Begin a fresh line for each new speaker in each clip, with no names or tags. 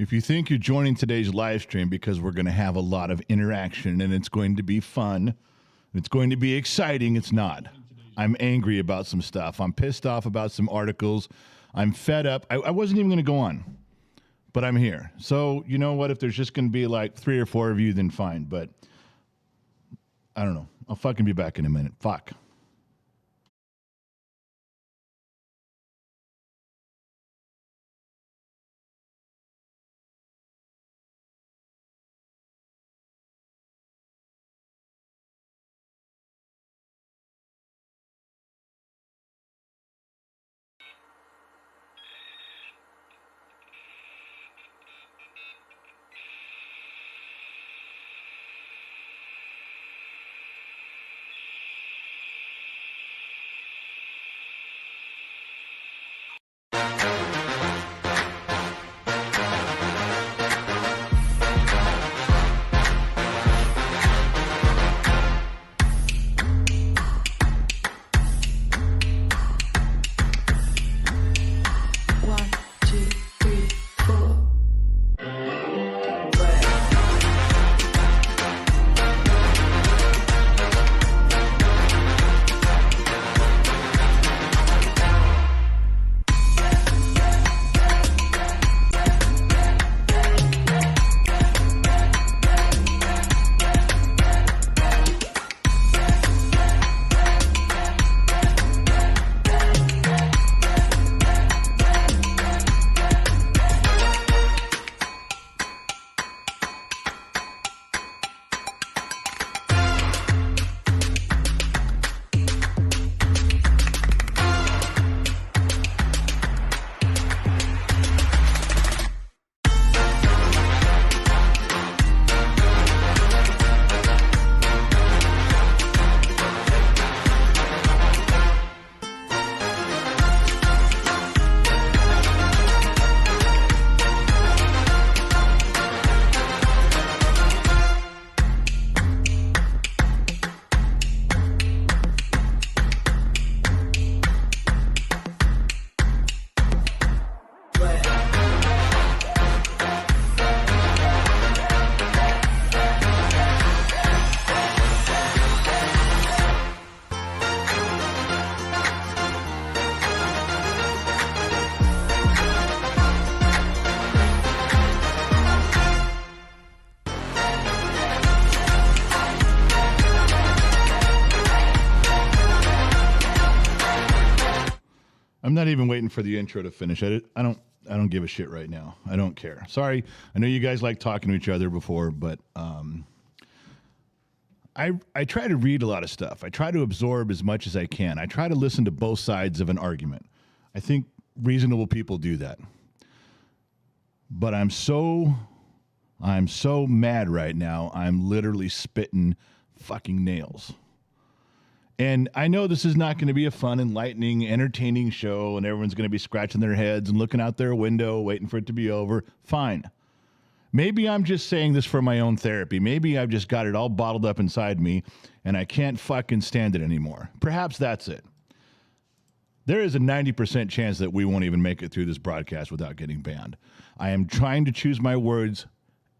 If you think you're joining today's live stream because we're going to have a lot of interaction and it's going to be fun, it's going to be exciting, it's not. I'm angry about some stuff. I'm pissed off about some articles. I'm fed up. I wasn't even going to go on, but I'm here. So you know what? If there's just going to be like 3 or 4 of you, then fine. But I don't know. I'll fucking be back in a minute. Fuck. I'm not even waiting for the intro to finish. I don't give a shit right now. I don't care. Sorry. I know you guys like talking to each other before, but I try to read a lot of stuff. I try to absorb as much as I can. I try to listen to both sides of an argument. I think reasonable people do that. But I'm so mad right now. I'm literally spitting fucking nails. And I know this is not going to be a fun, enlightening, entertaining show, and everyone's going to be scratching their heads and looking out their window, waiting for it to be over. Fine. Maybe I'm just saying this for my own therapy. Maybe I've just got it all bottled up inside me, and I can't fucking stand it anymore. Perhaps that's it. There is a 90% chance that we won't even make it through this broadcast without getting banned. I am trying to choose my words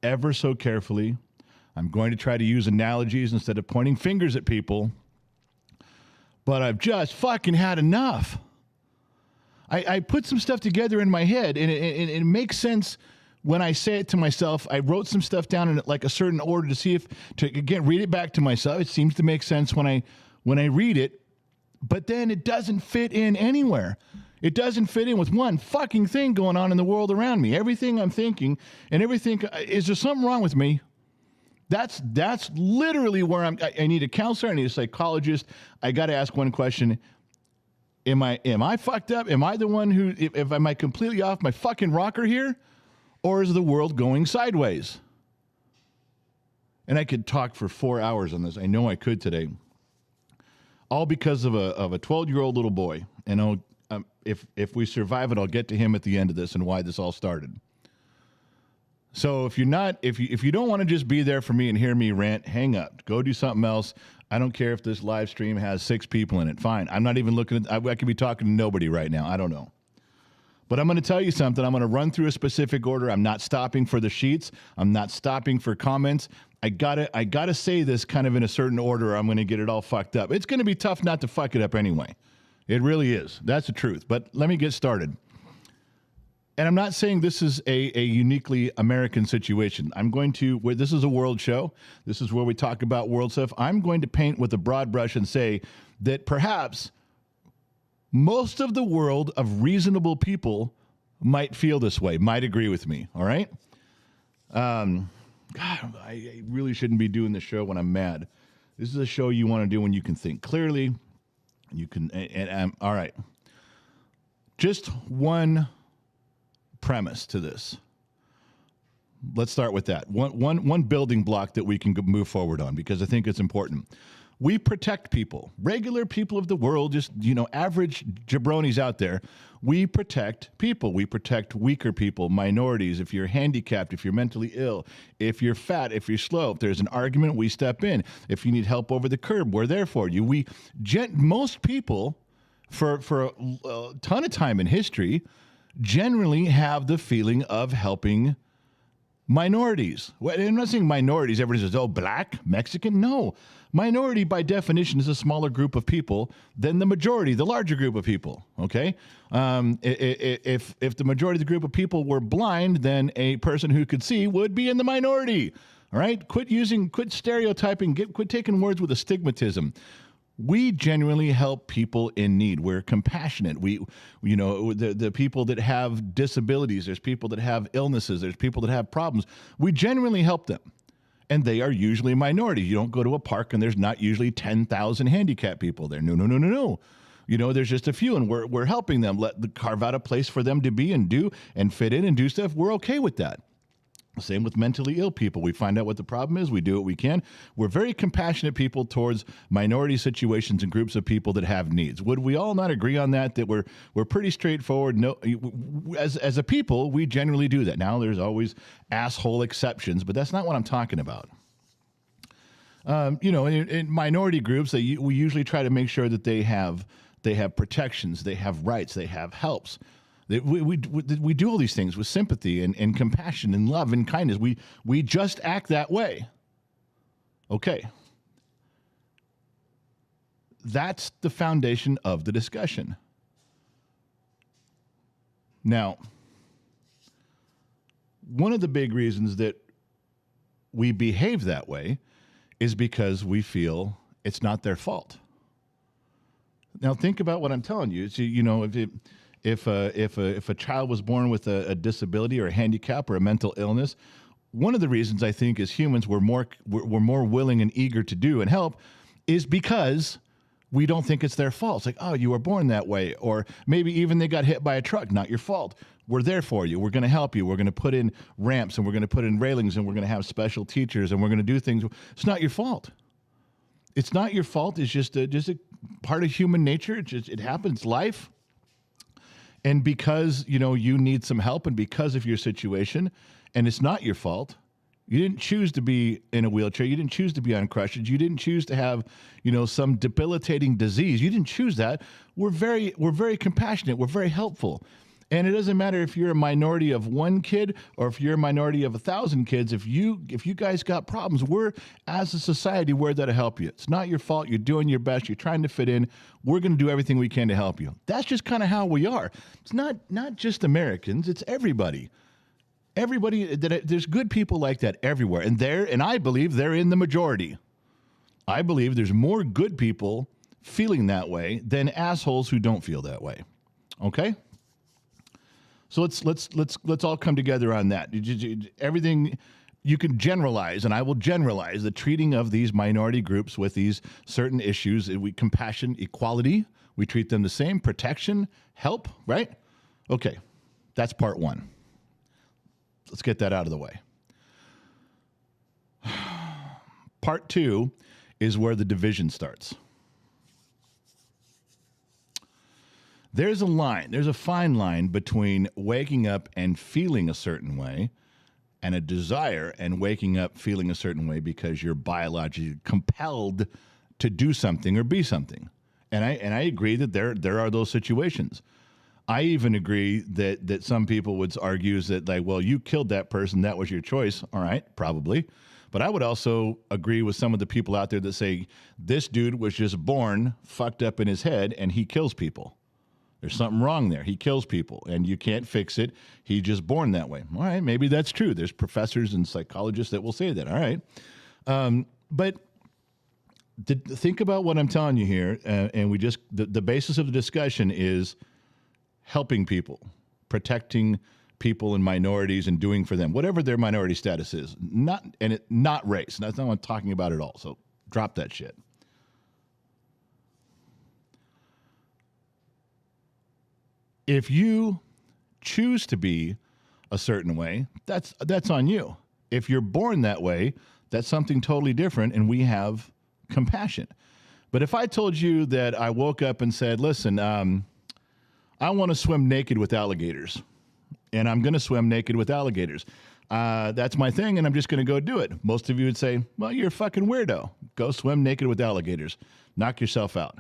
ever so carefully. I'm going to try to use analogies instead of pointing fingers at people. But I've just fucking had enough. I put some stuff together in my head, and it makes sense when I say it to myself. I wrote some stuff down in like a certain order to see if to again read it back to myself. It seems to make sense when I read it, but then it doesn't fit in anywhere. It doesn't fit in with one fucking thing going on in the world around me. Everything I'm thinking and everything. Is there something wrong with me? That's literally where I need a counselor. I need a psychologist. I got to ask one question. Am I fucked up? Am I the one who, if am I completely off my fucking rocker here? Or is the world going sideways? And I could talk for 4 hours on this. I know I could today. All because of a 12-year-old little boy. And if we survive it, I'll get to him at the end of this and why this all started. So if you don't want to just be there for me and hear me rant, hang up. Go do something else. I don't care if this live stream has 6 people in it. Fine. I'm not even looking at. I could be talking to nobody right now. I don't know. But I'm going to tell you something. I'm going to run through a specific order. I'm not stopping for the sheets. I'm not stopping for comments. I gotta say this kind of in a certain order, or I'm going to get it all fucked up. It's going to be tough not to fuck it up anyway. It really is. That's the truth. But let me get started. And I'm not saying this is a uniquely American situation. This is a world show. This is where we talk about world stuff. I'm going to paint with a broad brush and say that perhaps most of the world of reasonable people might feel this way, might agree with me, all right? God, I really shouldn't be doing the show when I'm mad. This is a show you want to do when you can think clearly. You can, all right. Just one premise to this. Let's start with that. One building block that we can move forward on, because I think it's important. We protect people, regular people of the world, just, average jabronis out there. We protect people. We protect weaker people, minorities. If you're handicapped, if you're mentally ill, if you're fat, if you're slow, if there's an argument, we step in. If you need help over the curb, we're there for you. Most people, for a ton of time in history, generally have the feeling of helping minorities. I'm not saying minorities. Everybody says, oh, black, Mexican. No. Minority, by definition, is a smaller group of people than the majority, the larger group of people, okay? If the majority of the group of people were blind, then a person who could see would be in the minority, all right? Quit stereotyping, quit taking words with astigmatism. We genuinely help people in need. We're compassionate. The people that have disabilities, there's people that have illnesses, there's people that have problems. We genuinely help them. And they are usually minorities. You don't go to a park and there's not usually 10,000 handicapped people there. No. There's just a few, and we're helping them. Carve out a place for them to be and do and fit in and do stuff. We're okay with that. Same with mentally ill people. We find out what the problem is. We do what we can. We're very compassionate people towards minority situations and groups of people that have needs. Would we all not agree on that? That we're pretty straightforward. No, as a people, we generally do that. Now, there's always asshole exceptions, but that's not what I'm talking about. In minority groups, we usually try to make sure that they have protections, they have rights, they have helps. We do all these things with sympathy and compassion and love and kindness. We just act that way. Okay. That's the foundation of the discussion. Now, one of the big reasons that we behave that way is because we feel it's not their fault. Now, think about what I'm telling you. So, if a child was born with a disability or a handicap or a mental illness, one of the reasons I think as humans we're more willing and eager to do and help is because we don't think it's their fault. It's like, oh, you were born that way. Or maybe even they got hit by a truck, not your fault. We're there for you. We're going to help you. We're going to put in ramps and we're going to put in railings and we're going to have special teachers and we're going to do things. It's not your fault. It's not your fault. It's just a part of human nature. It happens. Life. And because, you need some help and because of your situation, and it's not your fault, you didn't choose to be in a wheelchair. You didn't choose to be on crutches. You didn't choose to have, some debilitating disease. You didn't choose that. We're very compassionate. We're very helpful. And it doesn't matter if you're a minority of one kid or if you're a minority of 1,000 kids. If you guys got problems, as a society, we're there to help you. It's not your fault. You're doing your best. You're trying to fit in. We're going to do everything we can to help you. That's just kind of how we are. It's not just Americans. It's everybody. There's good people like that everywhere. And I believe they're in the majority. I believe there's more good people feeling that way than assholes who don't feel that way. Okay? So let's all come together on that. Everything you can generalize, and I will generalize the treating of these minority groups with these certain issues. Compassion, equality, we treat them the same. Protection, help, right? Okay, that's part one. Let's get that out of the way. Part two is where the division starts. There's a fine line between waking up and feeling a certain way and a desire and waking up feeling a certain way because you're biologically compelled to do something or be something. And I agree that there are those situations. I even agree that some people would argue is that, like, well, you killed that person. That was your choice. All right, probably. But I would also agree with some of the people out there that say this dude was just born fucked up in his head and he kills people. There's something wrong there. He kills people and you can't fix it. He's just born that way. All right, maybe that's true. There's professors and psychologists that will say that. All right. But think about what I'm telling you here. And the basis of the discussion is helping people, protecting people and minorities and doing for them, whatever their minority status is, not race. That's not what I'm talking about at all. So drop that shit. If you choose to be a certain way, that's on you. If you're born that way, that's something totally different, and we have compassion. But if I told you that I woke up and said, listen, I want to swim naked with alligators, and I'm going to swim naked with alligators. That's my thing, and I'm just going to go do it. Most of you would say, well, you're a fucking weirdo. Go swim naked with alligators. Knock yourself out.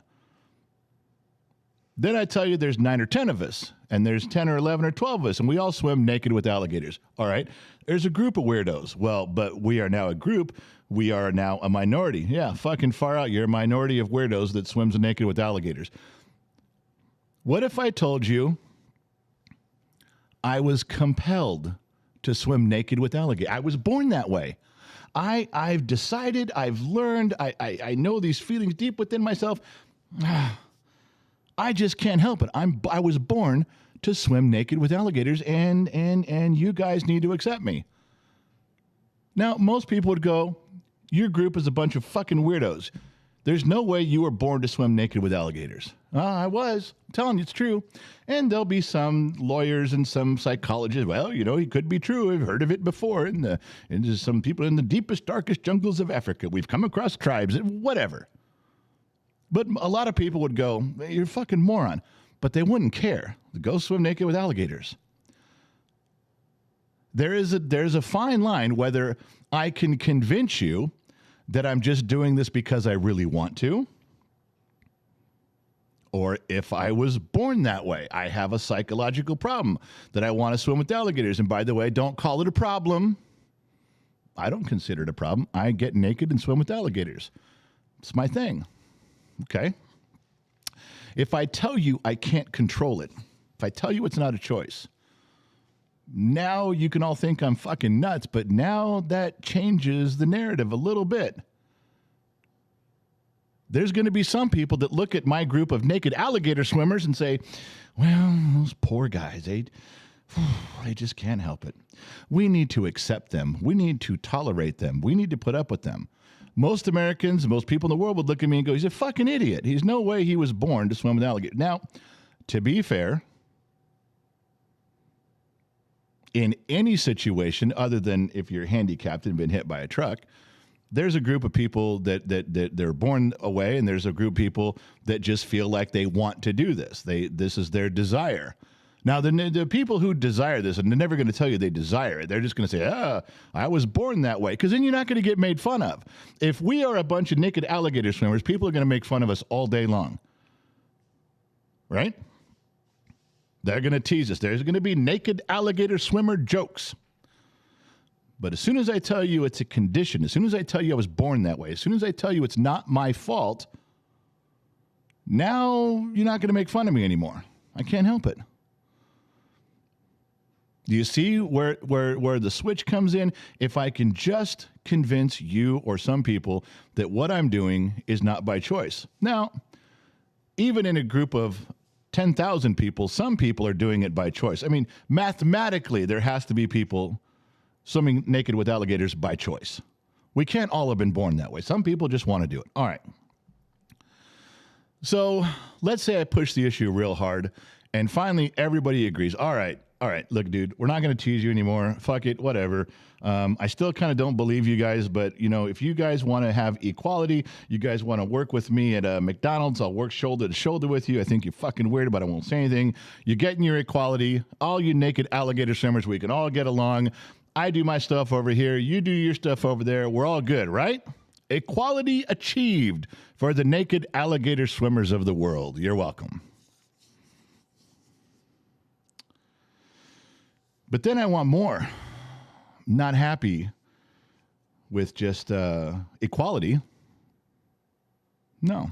Then I tell you there's 9 or 10 of us, and there's 10 or 11 or 12 of us, and we all swim naked with alligators. All right, there's a group of weirdos. Well, but we are now a group. We are now a minority. Yeah, fucking far out. You're a minority of weirdos that swims naked with alligators. What if I told you I was compelled to swim naked with alligators? I was born that way. I've decided, I've learned, I know these feelings deep within myself. I just can't help it. I was born to swim naked with alligators, and you guys need to accept me. Now, most people would go, your group is a bunch of fucking weirdos. There's no way you were born to swim naked with alligators. I was. I'm telling you, it's true. And there'll be some lawyers and some psychologists. Well, it could be true. I've heard of it before. And some people in the deepest, darkest jungles of Africa. We've come across tribes, whatever. But a lot of people would go, you're a fucking moron. But they wouldn't care. Go swim naked with alligators. There's a fine line whether I can convince you that I'm just doing this because I really want to, or if I was born that way. I have a psychological problem that I want to swim with alligators. And by the way, don't call it a problem. I don't consider it a problem. I get naked and swim with alligators. It's my thing. Okay? If I tell you I can't control it, if I tell you it's not a choice, now you can all think I'm fucking nuts, but now that changes the narrative a little bit. There's going to be some people that look at my group of naked alligator swimmers and say, well, those poor guys, they just can't help it. We need to accept them. We need to tolerate them. We need to put up with them. Most Americans, most people in the world would look at me and go, he's a fucking idiot. He's no way he was born to swim with alligators. Now, to be fair, in any situation other than if you're handicapped and been hit by a truck, there's a group of people that they're born away, and there's a group of people that just feel like they want to do this. This is their desire. Now, the people who desire this, and they're never going to tell you they desire it. They're just going to say, I was born that way, because then you're not going to get made fun of. If we are a bunch of naked alligator swimmers, people are going to make fun of us all day long. Right? They're going to tease us. There's going to be naked alligator swimmer jokes. But as soon as I tell you it's a condition, as soon as I tell you I was born that way, as soon as I tell you it's not my fault, now you're not going to make fun of me anymore. I can't help it. Do you see where the switch comes in? If I can just convince you or some people that what I'm doing is not by choice. Now, even in a group of 10,000 people, some people are doing it by choice. I mean, mathematically, there has to be people swimming naked with alligators by choice. We can't all have been born that way. Some people just want to do it. All right. So let's say I push the issue real hard, and finally everybody agrees. All right, look, dude, we're not going to tease you anymore. Fuck it, whatever. I still kind of don't believe you guys, but, if you guys want to have equality, you guys want to work with me at McDonald's, I'll work shoulder to shoulder with you. I think you're fucking weird, but I won't say anything. You're getting your equality. All you naked alligator swimmers, we can all get along. I do my stuff over here. You do your stuff over there. We're all good, right? Equality achieved for the naked alligator swimmers of the world. You're welcome. But then I want more. Not happy with just equality. No.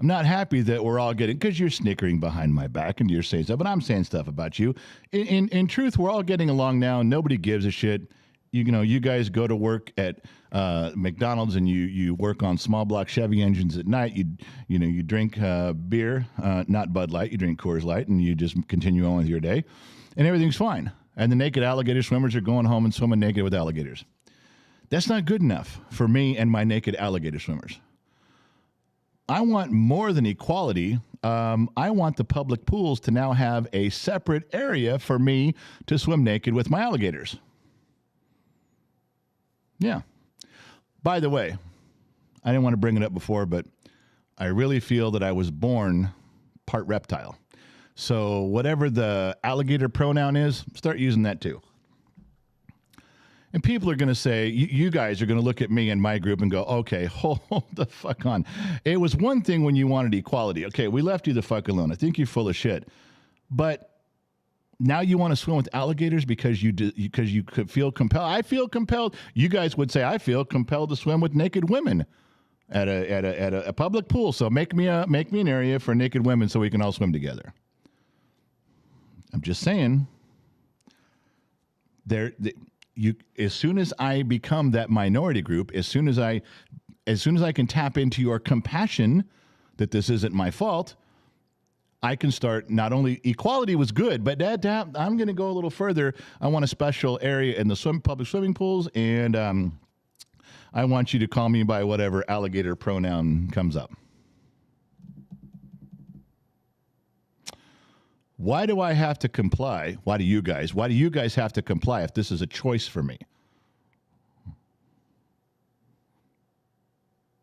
I'm not happy that we're all getting, because you're snickering behind my back and you're saying stuff, but I'm saying stuff about you. In truth, we're all getting along now. Nobody gives a shit. You guys go to work at McDonald's and you work on small block Chevy engines at night. You drink beer, not Bud Light. You drink Coors Light, and you just continue on with your day, and everything's fine. And the naked alligator swimmers are going home and swimming naked with alligators. That's not good enough for me and my naked alligator swimmers. I want more than equality. I want the public pools to now have a separate area for me to swim naked with my alligators. Yeah. By the way, I didn't want to bring it up before, but I really feel that I was born part reptile. So whatever the alligator pronoun is, start using that too. And people are going to say, you guys are going to look at me and my group and go, okay, hold the fuck on. It was one thing when you wanted equality. Okay, we left you the fuck alone. I think you're full of shit. But now you want to swim with alligators because you could feel compelled. I feel compelled. You guys would say, I feel compelled to swim with naked women at a public pool. So make me an area for naked women so we can all swim together. I'm just saying. As soon as I become that minority group, as soon as I can tap into your compassion that this isn't my fault, I can start. Not only equality was good, but I'm going to go a little further. I want a special area in the public swimming pools, and I want you to call me by whatever alligator pronoun comes up. Why do I have to comply? Why do you guys have to comply if this is a choice for me?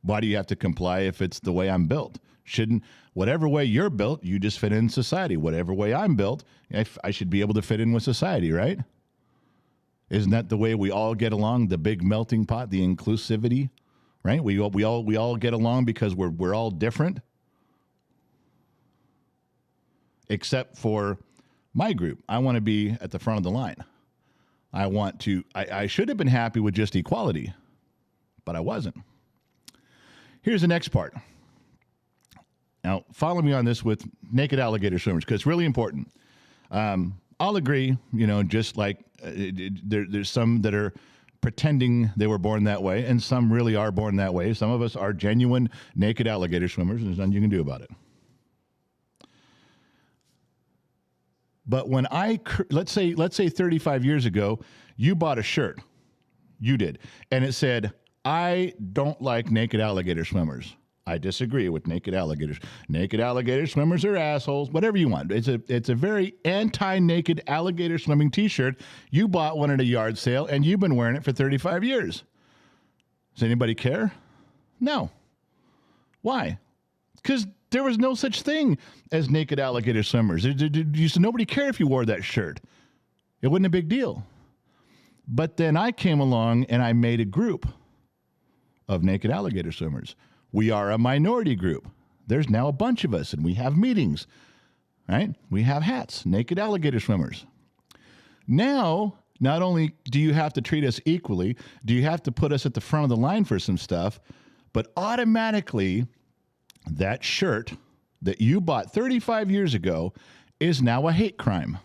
Why do you have to comply if it's the way I'm built? Whatever way you're built, you just fit in society. Whatever way I'm built, I should be able to fit in with society, right? Isn't that the way we all get along? The big melting pot, the inclusivity, right? We all get along because we're all different. Except for my group. I want to be at the front of the line. I should have been happy with just equality, but I wasn't. Here's the next part. Now, follow me on this with naked alligator swimmers, because it's really important. I'll agree, just like there's some that are pretending they were born that way, and some really are born that way. Some of us are genuine naked alligator swimmers, and there's nothing you can do about it. But when let's say 35 years ago, you bought a shirt. You did. And it said, I don't like naked alligator swimmers. I disagree with naked alligators. Naked alligator swimmers are assholes. Whatever you want. It's a very anti-naked alligator swimming t-shirt. You bought one at a yard sale, and you've been wearing it for 35 years. Does anybody care? No. Why? Because there was no such thing as naked alligator swimmers. Nobody cared if you wore that shirt. It wasn't a big deal. But then I came along and I made a group of naked alligator swimmers. We are a minority group. There's now a bunch of us, and we have meetings, right? We have hats, naked alligator swimmers. Now, not only do you have to treat us equally, do you have to put us at the front of the line for some stuff, but automatically that shirt that you bought 35 years ago is now a hate crime.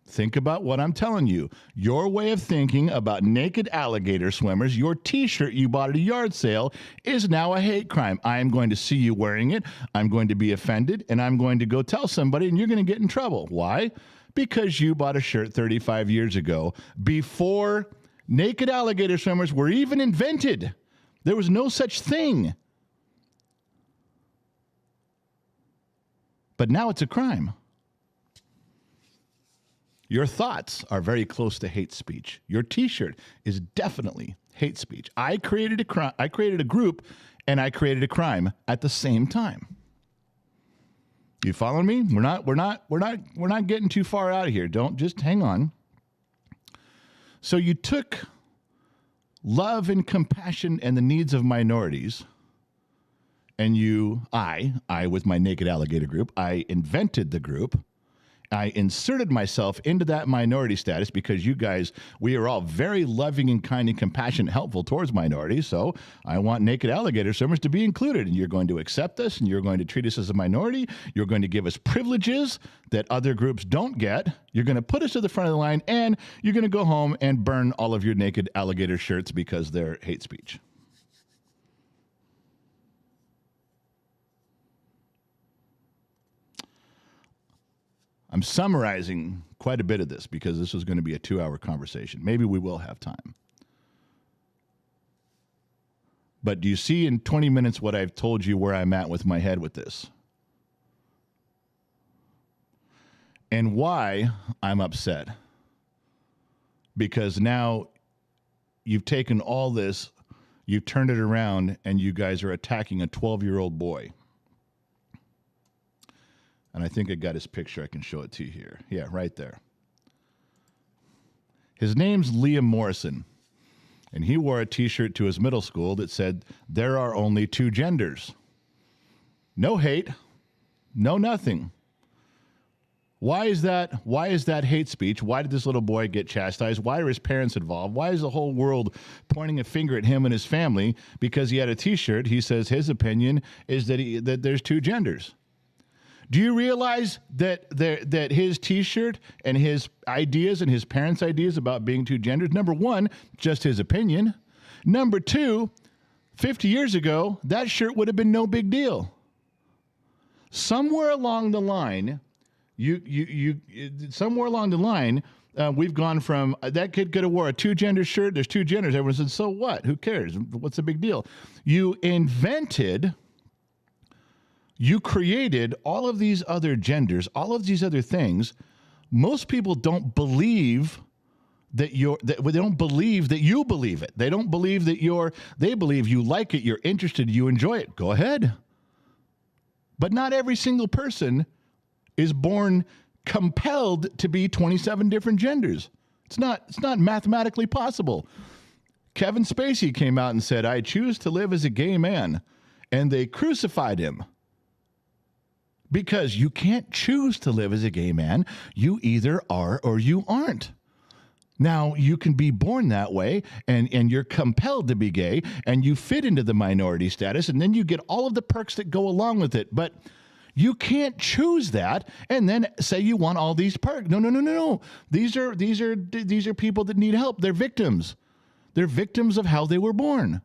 Think about what I'm telling you. Your way of thinking about naked alligator swimmers, your t-shirt you bought at a yard sale, is now a hate crime. I am going to see you wearing it. I'm going to be offended, and I'm going to go tell somebody, and you're going to get in trouble. Why? Because you bought a shirt 35 years ago before naked alligator swimmers were even invented. There was no such thing. But now it's a crime. Your thoughts are very close to hate speech. Your t-shirt is definitely hate speech. I created a group, and I created a crime at the same time. You following me? We're not getting too far out of here. Don't just hang on. So you took love and compassion and the needs of minorities, and I with my Naked Alligator group, I invented the group. I inserted myself into that minority status because you guys, we are all very loving and kind and compassionate, helpful towards minorities. So I want Naked Alligator swimmers to be included. And you're going to accept us and you're going to treat us as a minority. You're going to give us privileges that other groups don't get. You're going to put us to the front of the line and you're going to go home and burn all of your Naked Alligator shirts because they're hate speech. I'm summarizing quite a bit of this because this is going to be a 2-hour conversation. Maybe we will have time. But do you see in 20 minutes what I've told you where I'm at with my head with this? And why I'm upset? Because now you've taken all this, you've turned it around, and you guys are attacking a 12-year-old boy. And I think I got his picture. I can show it to you here. Yeah, right there. His name's Liam Morrison. And he wore a T-shirt to his middle school that said, "There are only 2 genders." No hate. No nothing. Why is that? Why is that hate speech? Why did this little boy get chastised? Why are his parents involved? Why is the whole world pointing a finger at him and his family? Because he had a T-shirt. He says his opinion is that there's 2 genders. Do you realize that his T-shirt and his ideas and his parents' ideas about being 2 genders, number one, just his opinion. Number two, 50 years ago, that shirt would have been no big deal. Somewhere along the line, we've gone from that kid could have wore a 2-gender shirt. There's 2 genders. Everyone said, so what? Who cares? What's the big deal? You created all of these other genders, all of these other things. Most people don't believe they don't believe that you believe it. They don't believe that they believe you like it, you're interested, you enjoy it. Go ahead. But not every single person is born compelled to be 27 different genders. It's not mathematically possible. Kevin Spacey came out and said, "I choose to live as a gay man," and they crucified him. Because you can't choose to live as a gay man. You either are or you aren't. Now, you can be born that way, and you're compelled to be gay, and you fit into the minority status, and then you get all of the perks that go along with it. But you can't choose that and then say you want all these perks. No. These are people that need help. They're victims. They're victims of how they were born.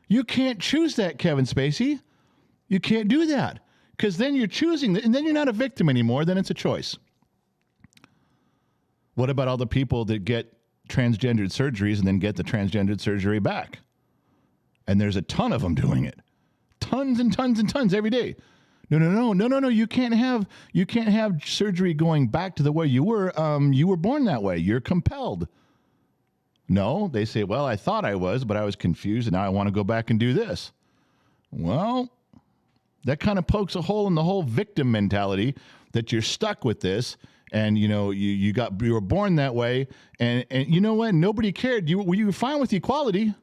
You can't choose that, Kevin Spacey. You can't do that. Because then you're choosing, and then you're not a victim anymore, then it's a choice. What about all the people that get transgendered surgeries and then get the transgendered surgery back? And there's a ton of them doing it. Tons and tons and tons every day. No. You can't have surgery going back to the way you were. You were born that way. You're compelled. No, they say, well, I thought I was, but I was confused, and now I want to go back and do this. Well, that kind of pokes a hole in the whole victim mentality that you're stuck with this, and you were born that way, and you know what? Nobody cared. You were fine with equality,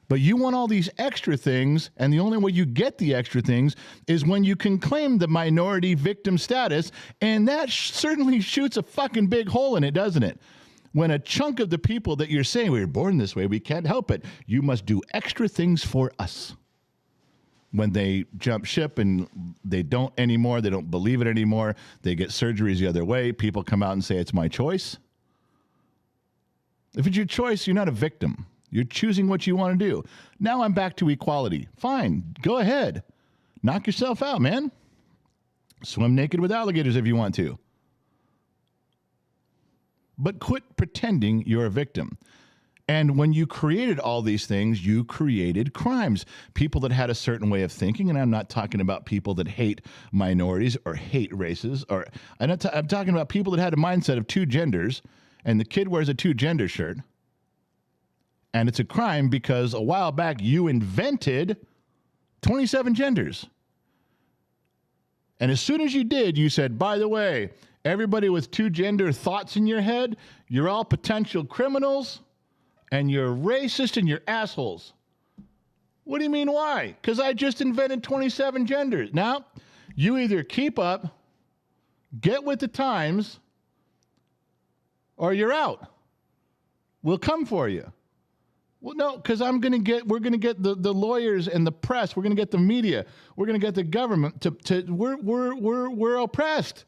but you want all these extra things, and the only way you get the extra things is when you can claim the minority victim status, and that certainly shoots a fucking big hole in it, doesn't it? When a chunk of the people that you're saying we were born this way, we can't help it. You must do extra things for us. When they jump ship and they don't anymore, they don't believe it anymore, they get surgeries the other way, people come out and say, it's my choice. If it's your choice, you're not a victim. You're choosing what you want to do. Now I'm back to equality. Fine, go ahead. Knock yourself out, man. Swim naked with alligators if you want to. But quit pretending you're a victim. And when you created all these things, you created crimes. People that had a certain way of thinking, and I'm not talking about people that hate minorities or hate races, I'm talking about people that had a mindset of 2 genders, and the kid wears a 2-gender shirt. And it's a crime because a while back you invented 27 genders. And as soon as you did, you said, by the way, everybody with 2-gender thoughts in your head, you're all potential criminals. And you're racist and you're assholes. What do you mean why? Because I just invented 27 genders. Now, you either keep up, get with the times, or you're out. We'll come for you. Well, no, because we're going to get the lawyers and the press. We're going to get the media. We're going to get the government we're oppressed.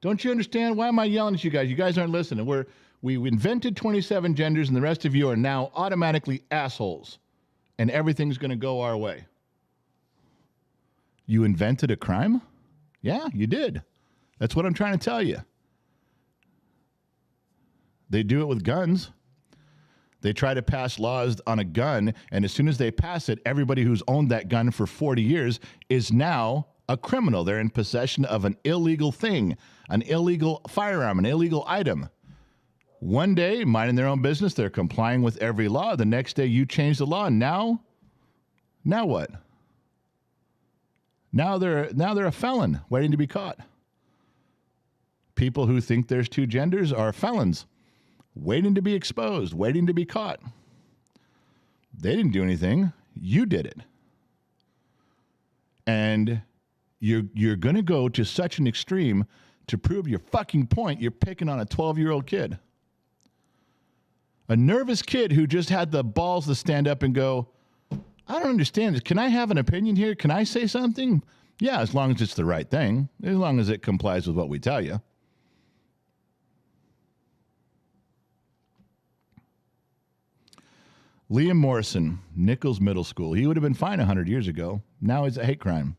Don't you understand? Why am I yelling at you guys? You guys aren't listening. We invented 27 genders, and the rest of you are now automatically assholes, and everything's going to go our way. You invented a crime? Yeah, you did. That's what I'm trying to tell you. They do it with guns. They try to pass laws on a gun, and as soon as they pass it, everybody who's owned that gun for 40 years is now a criminal. They're in possession of an illegal thing, an illegal firearm, an illegal item. One day, minding their own business, they're complying with every law. The next day, you change the law. Now what? Now they're a felon waiting to be caught. People who think there's two genders are felons waiting to be exposed, waiting to be caught. They didn't do anything. You did it. And you're going to go to such an extreme to prove your fucking point. You're picking on a 12-year-old kid. A nervous kid who just had the balls to stand up and go, I don't understand this. Can I have an opinion here? Can I say something? Yeah, as long as it's the right thing, as long as it complies with what we tell you. Liam Morrison, Nichols Middle School. He would have been fine 100 years ago. Now it's a hate crime.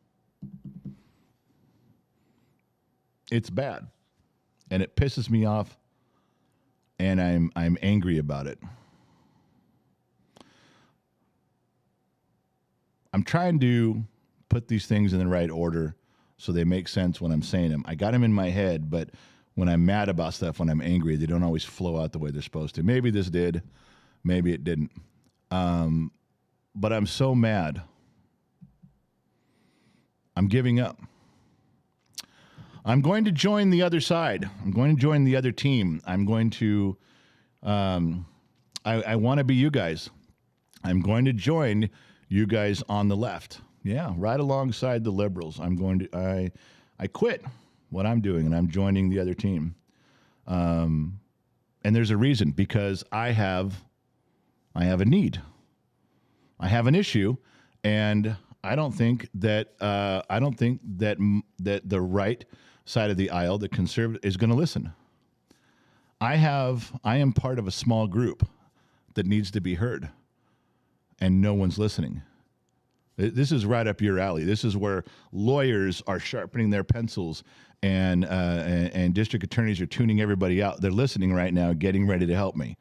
It's bad. And it pisses me off. And I'm angry about it. I'm trying to put these things in the right order so they make sense when I'm saying them. I got them in my head, but when I'm mad about stuff, when I'm angry, they don't always flow out the way they're supposed to. Maybe this did. Maybe it didn't. But I'm so mad. I'm giving up. I'm going to join the other side. I'm going to join the other team. I'm going to, I want to be you guys. I'm going to join you guys on the left. Yeah, right alongside the liberals. I quit what I'm doing and I'm joining the other team. And there's a reason, because I have a need. I have an issue, and I don't think that the right side of the aisle, the conservative, is going to listen. I am part of a small group that needs to be heard, and no one's listening. This is right up your alley. This is where lawyers are sharpening their pencils, and district attorneys are tuning everybody out. They're listening right now, getting ready to help me.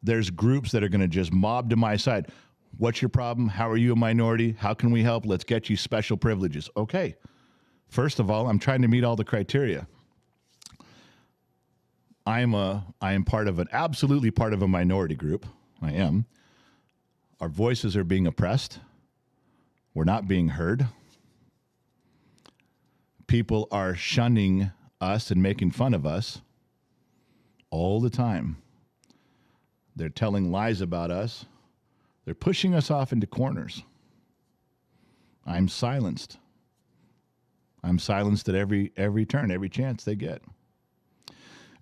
There's groups that are going to just mob to my side. What's your problem? How are you a minority? How can we help? Let's get you special privileges. Okay. First of all, I'm trying to meet all the criteria. I am absolutely part of a minority group. I am. Our voices are being oppressed. We're not being heard. People are shunning us and making fun of us all the time. They're telling lies about us. They're pushing us off into corners. I'm silenced. I'm silenced at every turn, every chance they get.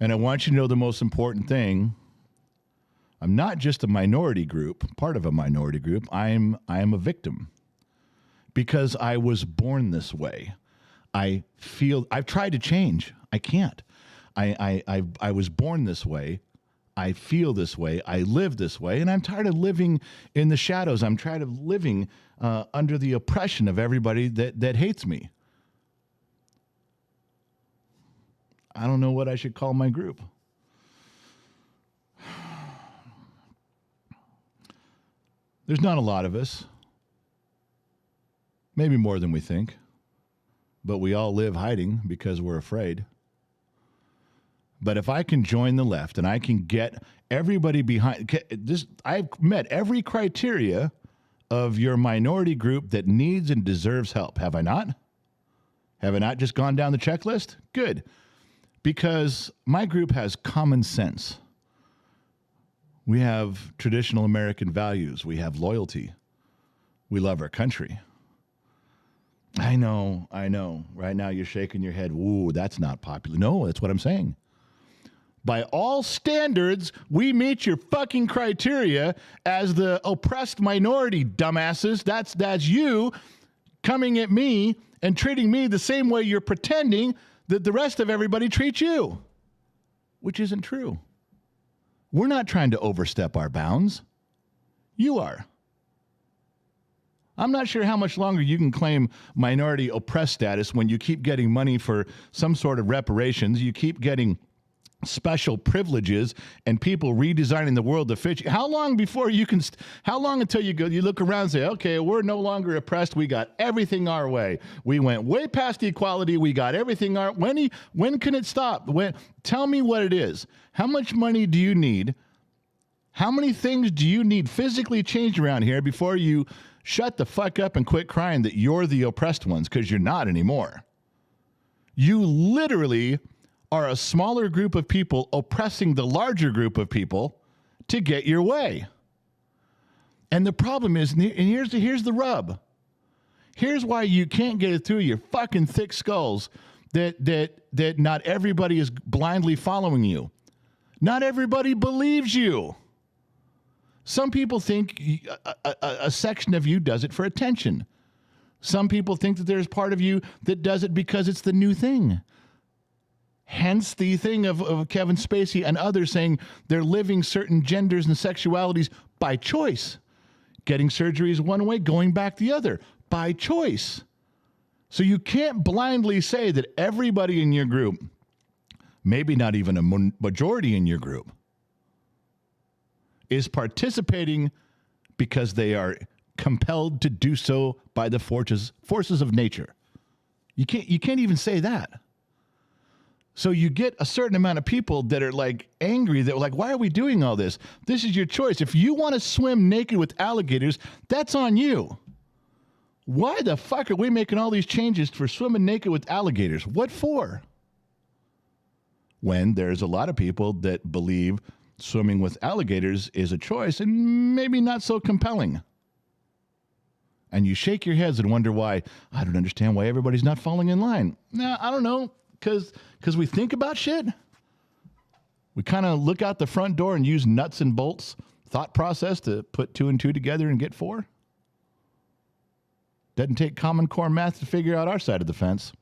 And I want you to know the most important thing. I'm not just a minority group, part of a minority group. I am a victim. Because I was born this way. I've tried to change. I can't. I was born this way. I feel this way. I live this way. And I'm tired of living in the shadows. I'm tired of living under the oppression of everybody that hates me. I don't know what I should call my group. There's not a lot of us. Maybe more than we think. But we all live hiding because we're afraid. But if I can join the left and I can get everybody behind this, I've met every criteria of your minority group that needs and deserves help. Have I not? Have I not just gone down the checklist? Good. Because my group has common sense. We have traditional American values. We have loyalty. We love our country. I know. Right now you're shaking your head. Ooh, that's not popular. No, that's what I'm saying. By all standards, we meet your fucking criteria as the oppressed minority, dumbasses. That's you coming at me and treating me the same way you're pretending that the rest of everybody treats you, which isn't true. We're not trying to overstep our bounds. You are. I'm not sure how much longer you can claim minority oppressed status when you keep getting money for some sort of reparations. You keep getting special privileges and people redesigning the world to fit you. How long before you can, how long until you look around and say, okay, we're no longer oppressed. We got everything our way. We went way past equality. We got everything when can it stop? Tell me what it is. How much money do you need? How many things do you need physically changed around here before you shut the fuck up and quit crying that you're the oppressed ones? Because you're not anymore. You literally are a smaller group of people oppressing the larger group of people to get your way. And the problem is, and here's the rub. Here's why you can't get it through your fucking thick skulls that not everybody is blindly following you. Not everybody believes you. Some people think a section of you does it for attention. Some people think that there's part of you that does it because it's the new thing. Hence the thing of Kevin Spacey and others saying they're living certain genders and sexualities by choice. Getting surgery is one way, going back the other, by choice. So you can't blindly say that everybody in your group, maybe not even a majority in your group, is participating because they are compelled to do so by the forces of nature. You can't even say that. So you get a certain amount of people that are like angry, that are like, why are we doing all this? This is your choice. If you want to swim naked with alligators, that's on you. Why the fuck are we making all these changes for swimming naked with alligators? What for? When there's a lot of people that believe swimming with alligators is a choice and maybe not so compelling. And you shake your heads and wonder why. I don't understand why everybody's not falling in line. Nah, I don't know. Because we think about shit. We kind of look out the front door and use nuts and bolts thought process to put 2 and 2 together and get 4. Doesn't take Common Core math to figure out our side of the fence.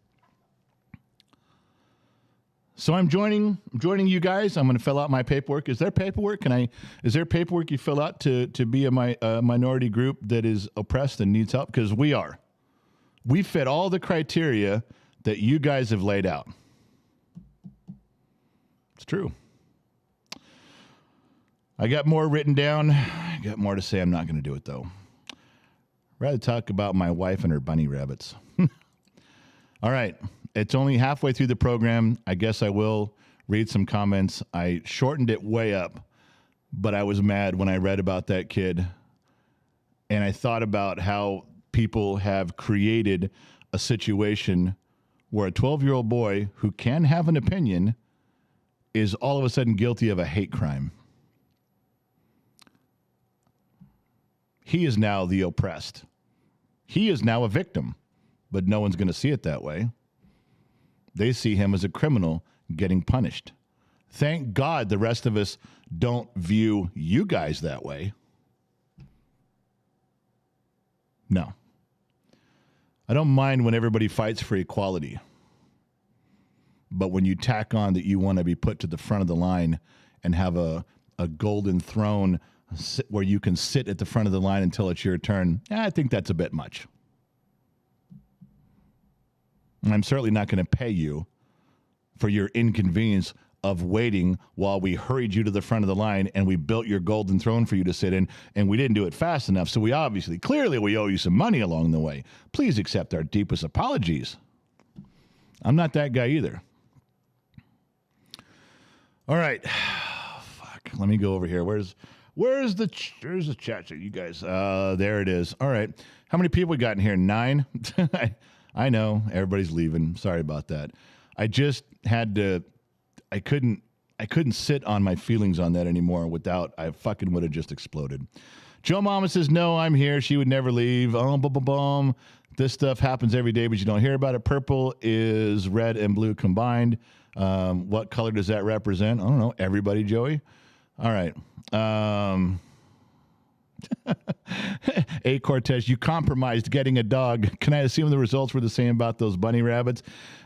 So I'm joining you guys. I'm going to fill out my paperwork. Is there paperwork? Is there paperwork you fill out to be a minority group that is oppressed and needs help? Because we are. We fit all the criteria that you guys have laid out. It's true. I got more written down. I got more to say. I'm not going to do it, though. I'd rather talk about my wife and her bunny rabbits. All right. It's only halfway through the program. I guess I will read some comments. I shortened it way up, but I was mad when I read about that kid. And I thought about how people have created a situation where a 12-year-old boy who can have an opinion is all of a sudden guilty of a hate crime. He is now the oppressed. He is now a victim, but no one's going to see it that way. They see him as a criminal getting punished. Thank God the rest of us don't view you guys that way. No. I don't mind when everybody fights for equality. But when you tack on that you want to be put to the front of the line and have a golden throne where you can sit at the front of the line until it's your turn, I think that's a bit much. And I'm certainly not going to pay you for your inconvenience of waiting while we hurried you to the front of the line and we built your golden throne for you to sit in, and we didn't do it fast enough. So clearly we owe you some money along the way. Please accept our deepest apologies. I'm not that guy either. All right. Fuck. Let me go over here. Where's the chat? You guys, there it is. All right. How many people we got in here? 9? I know everybody's leaving. Sorry about that. I just had to, I couldn't I couldn't sit on my feelings on that anymore without I fucking would have just exploded. Joe Mama says, no, I'm here. She would never leave. Boom, boom, boom, boom. This stuff happens every day, but you don't hear about it. Purple is red and blue combined. What color does that represent? I don't know. Everybody, Joey? All right. A. Cortez, you compromised getting a dog. Can I assume the results were the same about those bunny rabbits?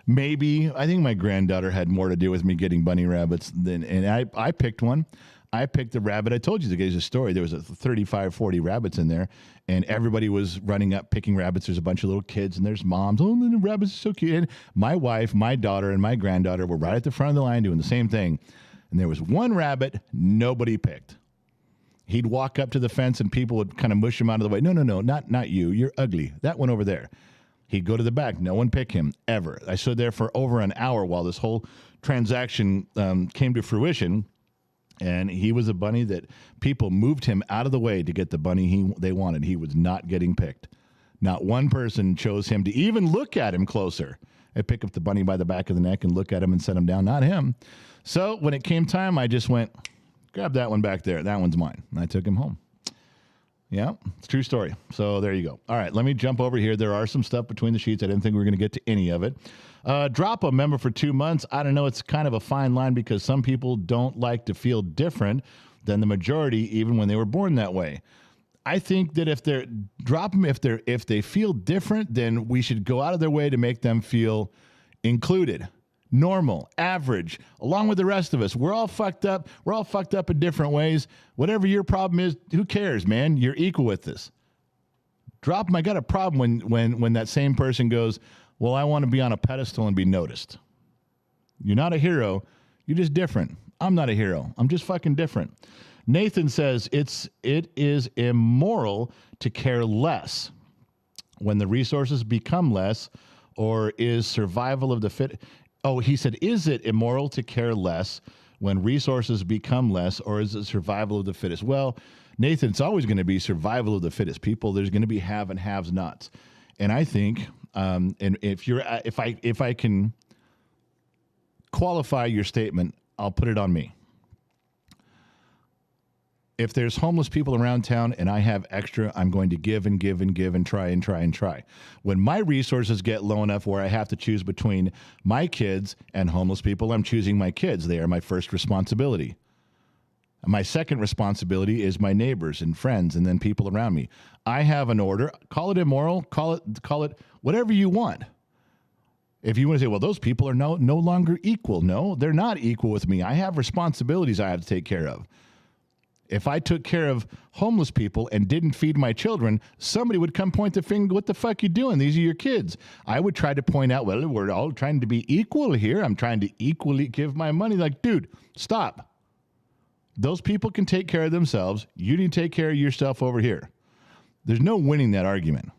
Maybe. I think my granddaughter had more to do with me getting bunny rabbits and I picked one. I picked the rabbit. I told you the guy's a story. There was 35, 40 rabbits in there, and everybody was running up picking rabbits. There's a bunch of little kids, and there's moms. Oh, the rabbits are so cute. And my wife, my daughter, and my granddaughter were right at the front of the line doing the same thing. And there was one rabbit nobody picked. He'd walk up to the fence, and people would kind of mush him out of the way. No, not you. You're ugly. That one over there. He'd go to the back. No one picked him, ever. I stood there for over an hour while this whole transaction came to fruition. And he was a bunny that people moved him out of the way to get the bunny they wanted. He was not getting picked. Not one person chose him to even look at him closer. I pick up the bunny by the back of the neck and look at him and set him down. Not him. So when it came time, I just went, grab that one back there. That one's mine. And I took him home. Yeah, it's a true story. So there you go. All right, let me jump over here. There are some stuff between the sheets. I didn't think we were going to get to any of it. Drop a member for 2 months. I don't know. It's kind of a fine line because some people don't like to feel different than the majority, even when they were born that way. I think that if they feel different, then we should go out of their way to make them feel included, normal, average, along with the rest of us. We're all fucked up. We're all fucked up in different ways. Whatever your problem is, who cares, man? You're equal with this. Drop them. I got a problem when that same person goes, well, I want to be on a pedestal and be noticed. You're not a hero. You're just different. I'm not a hero. I'm just fucking different. Nathan says it is immoral to care less when the resources become less, or is survival of the fit. Oh, he said, is it immoral to care less when resources become less, or is it survival of the fittest? Well, Nathan, it's always going to be survival of the fittest. People, there's going to be have and haves nots. And I think, and if I can qualify your statement, I'll put it on me. If there's homeless people around town and I have extra, I'm going to give and give and give and try and try and try. When my resources get low enough where I have to choose between my kids and homeless people, I'm choosing my kids. They are my first responsibility. My second responsibility is my neighbors and friends and then people around me. I have an order. Call it immoral. Call it whatever you want. If you want to say, well, those people are no longer equal. No, they're not equal with me. I have responsibilities I have to take care of. If I took care of homeless people and didn't feed my children, somebody would come point the finger, what the fuck you doing? These are your kids. I would try to point out, well, we're all trying to be equal here. I'm trying to equally give my money. Like, dude, stop. Those people can take care of themselves. You need to take care of yourself over here. There's no winning that argument.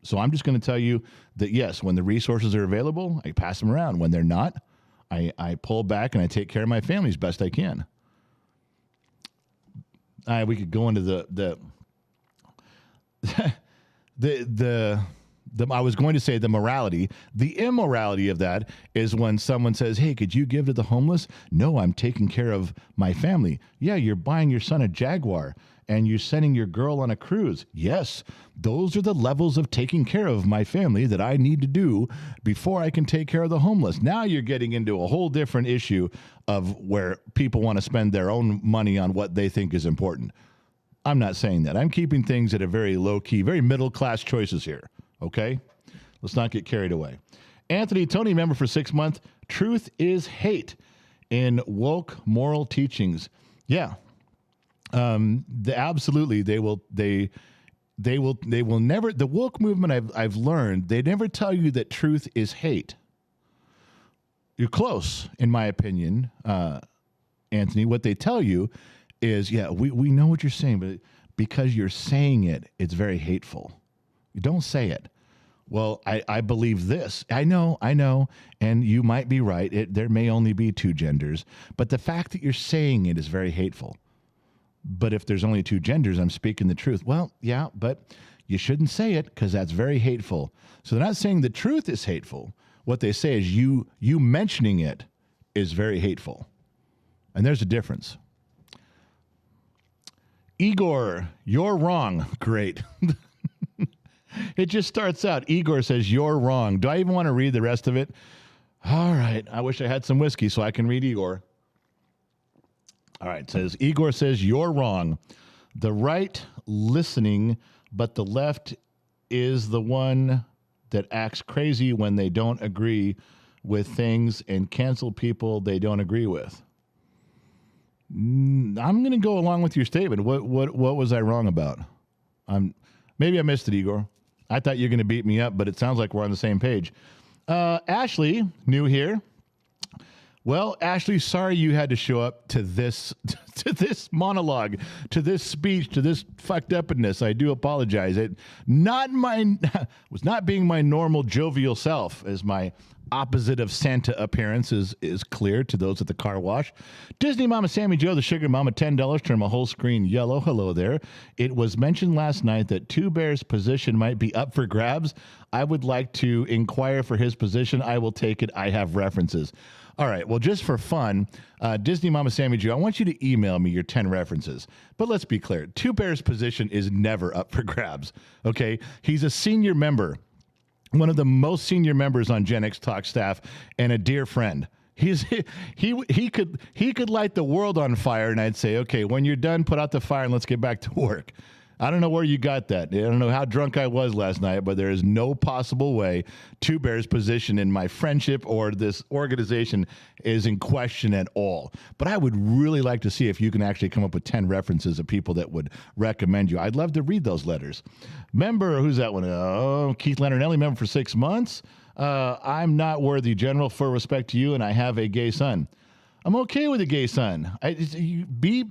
So I'm just going to tell you that, yes, when the resources are available, I pass them around. When they're not, I pull back and I take care of my family as best I can. We could go into the I was going to say the morality. The immorality of that is when someone says, hey, could you give to the homeless? No, I'm taking care of my family. Yeah, you're buying your son a Jaguar and you're sending your girl on a cruise. Yes, those are the levels of taking care of my family that I need to do before I can take care of the homeless. Now you're getting into a whole different issue of where people want to spend their own money on what they think is important. I'm not saying that. I'm keeping things at a very low-key, very middle-class choices here, okay? Let's not get carried away. Anthony Tony, member for 6 months. Truth is hate in woke moral teachings. Yeah. Absolutely. They will never, the woke movement I've learned, they never tell you that truth is hate. You're close, in my opinion, Anthony. What they tell you is, yeah, we know what you're saying, but because you're saying it, it's very hateful. You don't say it. Well, I believe this. I know, and you might be right. There may only be two genders, but the fact that you're saying it is very hateful. But if there's only two genders, I'm speaking the truth. Well, yeah, but you shouldn't say it because that's very hateful. So they're not saying the truth is hateful. What they say is you mentioning it is very hateful. And there's a difference. Igor, you're wrong. Great. It just starts out. Igor says, you're wrong. Do I even want to read the rest of it? All right. I wish I had some whiskey so I can read Igor. All right. It says, Igor says, you're wrong. The right listening, but the left is the one that acts crazy when they don't agree with things and cancel people they don't agree with. I'm going to go along with your statement. What was I wrong about? Maybe I missed it, Igor. I thought you were going to beat me up, but it sounds like we're on the same page. Ashley, new here. Well, Ashley, sorry you had to show up to this monologue, to this speech, to this fucked upness. I do apologize. It was not being my normal jovial self, as my opposite of Santa appearance is clear to those at the car wash. Disney Mama Sammy Joe, the Sugar Mama, $10, turn my whole screen yellow. Hello there. It was mentioned last night that Two Bear's position might be up for grabs. I would like to inquire for his position. I will take it. I have references. All right, well, just for fun, Disney Mama Sammy Joe, I want you to email me your 10 references. But let's be clear. Two Bear's position is never up for grabs, okay? He's a senior member, one of the most senior members on Gen X Talk staff, and a dear friend. He could light the world on fire, and I'd say, okay, when you're done, put out the fire and let's get back to work. I don't know where you got that. I don't know how drunk I was last night, but there is no possible way Two Bear's position in my friendship or this organization is in question at all. But I would really like to see if you can actually come up with 10 references of people that would recommend you. I'd love to read those letters. Member, who's that one? Oh, Keith Leonardelli, member for 6 months. I'm not worthy, General, for respect to you, and I have a gay son. I'm okay with a gay son.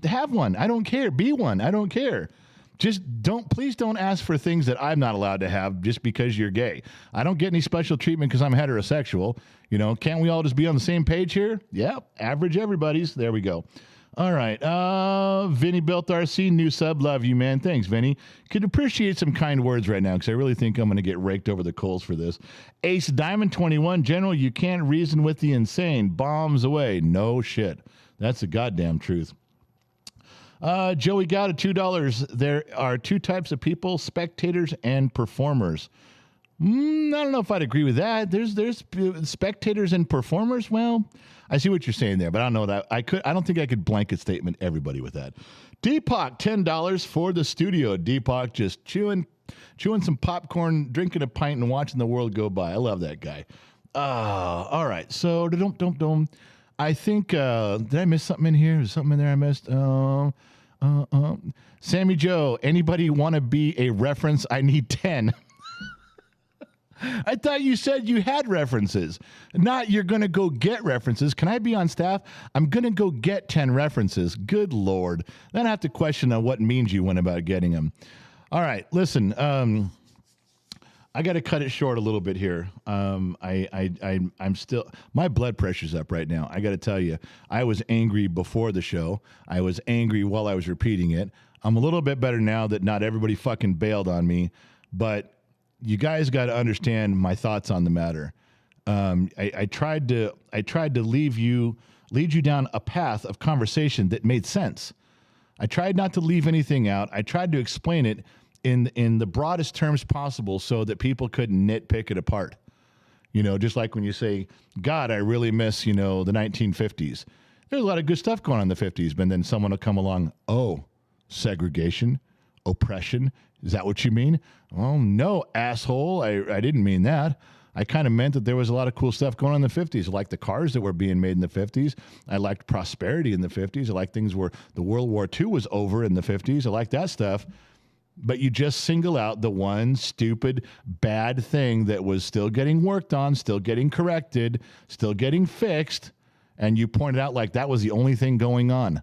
Have one. I don't care. Be one. I don't care. Just please don't ask for things that I'm not allowed to have just because you're gay. I don't get any special treatment because I'm heterosexual. You know, can't we all just be on the same page here? Yeah, average everybody's. There we go. All right. Vinny Built RC, new sub. Love you, man. Thanks, Vinny. Could appreciate some kind words right now because I really think I'm going to get raked over the coals for this. Ace Diamond 21, General, you can't reason with the insane. Bombs away. No shit. That's the goddamn truth. Joey got a $2. There are two types of people, spectators and performers. I don't know if I'd agree with that. There's spectators and performers. Well, I see what you're saying there, but I don't know that I don't think I could blanket statement everybody with that. Deepak, $10 for the studio. Deepak just chewing some popcorn, drinking a pint, and watching the world go by. I love that guy. All right. So I think did I miss something in here? Is something in there I missed? Sammy Joe, anybody want to be a reference? I need 10. I thought you said you had references. Not you're going to go get references. Can I be on staff? I'm going to go get 10 references. Good Lord. Then I have to question on what means you went about getting them. All right, listen. I got to cut it short a little bit here. I'm still, my blood pressure's up right now. I got to tell you, I was angry before the show. I was angry while I was repeating it. I'm a little bit better now that not everybody fucking bailed on me, but you guys got to understand my thoughts on the matter. I tried to lead you down a path of conversation that made sense. I tried not to leave anything out. I tried to explain it in the broadest terms possible so that people couldn't nitpick it apart. You know, just like when you say, God, I really miss, the 1950s. There's a lot of good stuff going on in the 50s, but then someone will come along, oh, segregation, oppression, is that what you mean? Oh, no, asshole, I didn't mean that. I kind of meant that there was a lot of cool stuff going on in the 50s. I liked the cars that were being made in the 50s. I liked prosperity in the 50s. I liked things where the World War II was over in the 50s. I liked that stuff. But you just single out the one stupid, bad thing that was still getting worked on, still getting corrected, still getting fixed, and you pointed out like that was the only thing going on.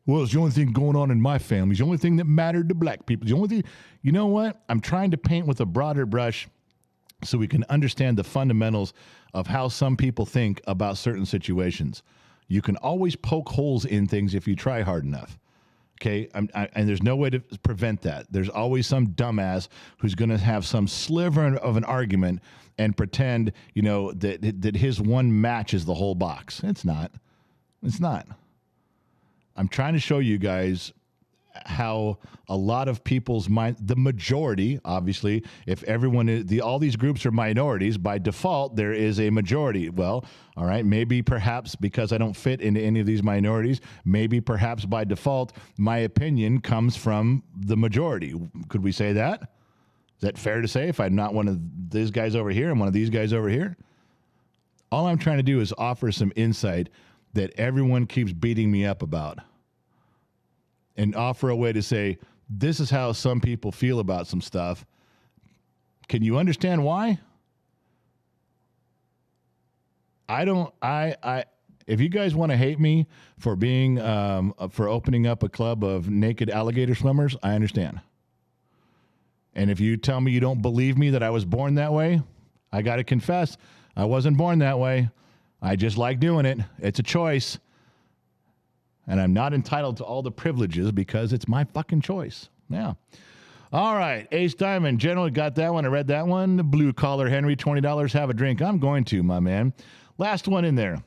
Well, it's the only thing going on in my family. It's the only thing that mattered to black people. The only thing, you know what? I'm trying to paint with a broader brush so we can understand the fundamentals of how some people think about certain situations. You can always poke holes in things if you try hard enough. Okay, and there's no way to prevent that. There's always some dumbass who's going to have some sliver of an argument and pretend, that his one match is the whole box. It's not. It's not. I'm trying to show you guys how a lot of people's mind, the majority, obviously, if everyone is, all these groups are minorities, by default, there is a majority. Well, all right, maybe perhaps because I don't fit into any of these minorities, maybe perhaps by default, my opinion comes from the majority. Could we say that? Is that fair to say? If I'm not one of these guys over here and one of these guys over here? All I'm trying to do is offer some insight that everyone keeps beating me up about, and offer a way to say, this is how some people feel about some stuff. Can you understand why? If you guys want to hate me for being, for opening up a club of naked alligator swimmers, I understand. And if you tell me you don't believe me that I was born that way, I got to confess, I wasn't born that way. I just like doing it. It's a choice. And I'm not entitled to all the privileges because it's my fucking choice. Yeah. All right. Ace Diamond. General, got that one. I read that one. Blue Collar Henry, $20. Have a drink. I'm going to, my man. Last one in there.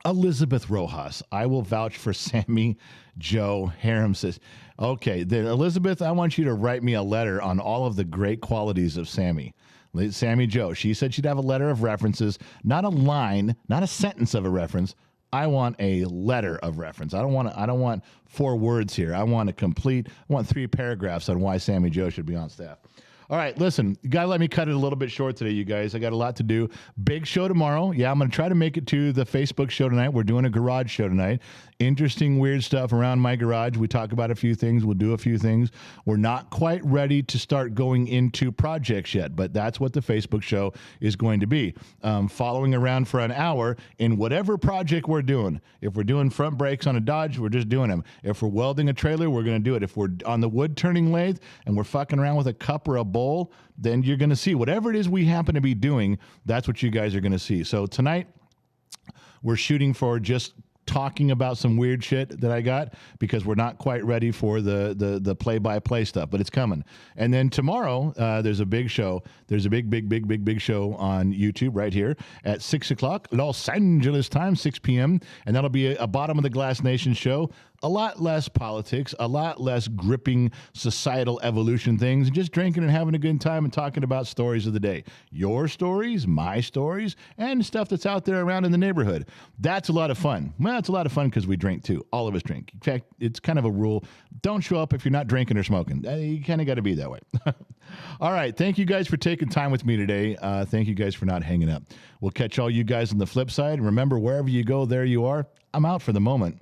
Elizabeth Rojas. I will vouch for Sammy Joe Harem says. Okay. Then Elizabeth, I want you to write me a letter on all of the great qualities of Sammy. Sammy Joe. She said she'd have a letter of references, not a line, not a sentence of a reference. I want a letter of reference. I don't want 4 words here. I want 3 paragraphs on why Sammy Joe should be on staff. All right, listen, you got to let me cut it a little bit short today, you guys. I got a lot to do. Big show tomorrow. Yeah, I'm going to try to make it to the Facebook show tonight. We're doing a garage show tonight. Interesting, weird stuff around my garage. We talk about a few things. We'll do a few things. We're not quite ready to start going into projects yet, but that's what the Facebook show is going to be. Following around for an hour in whatever project we're doing. If we're doing front brakes on a Dodge, we're just doing them. If we're welding a trailer, we're going to do it. If we're on the wood turning lathe and we're fucking around with a cup or a bowl, then you're going to see whatever it is we happen to be doing. That's what you guys are going to see. So tonight we're shooting for just talking about some weird shit that I got because we're not quite ready for the play-by-play stuff, but it's coming. And then tomorrow, there's a big show. There's a big show on YouTube right here at 6 o'clock Los Angeles time, 6 p.m. And that'll be a Bottom of the Glass Nation show. A lot less politics, a lot less gripping societal evolution things, and just drinking and having a good time and talking about stories of the day. Your stories, my stories, and stuff that's out there around in the neighborhood. That's a lot of fun. Well, it's a lot of fun because we drink too. All of us drink. In fact, it's kind of a rule. Don't show up if you're not drinking or smoking. You kind of got to be that way. All right. Thank you guys for taking time with me today. Thank you guys for not hanging up. We'll catch all you guys on the flip side. Remember, wherever you go, there you are. I'm out for the moment.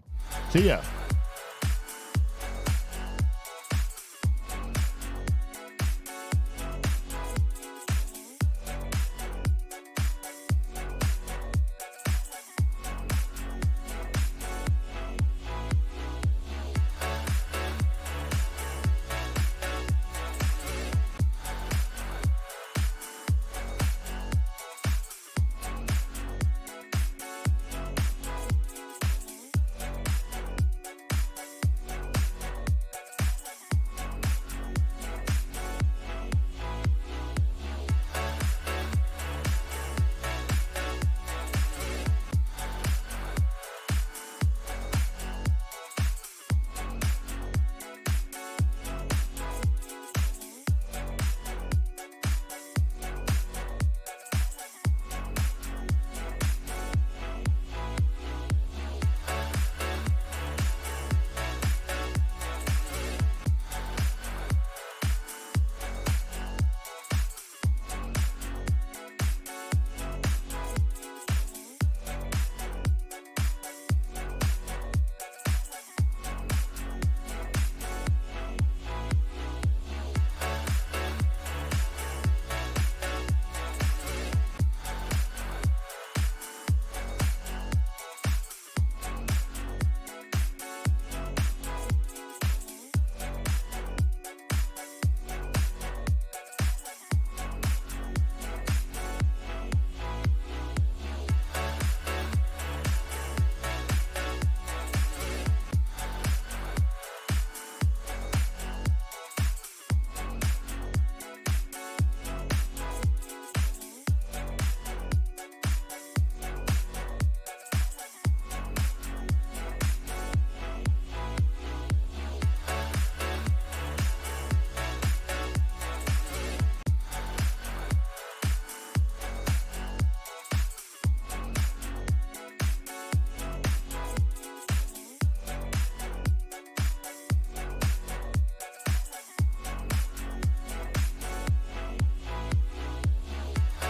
See ya.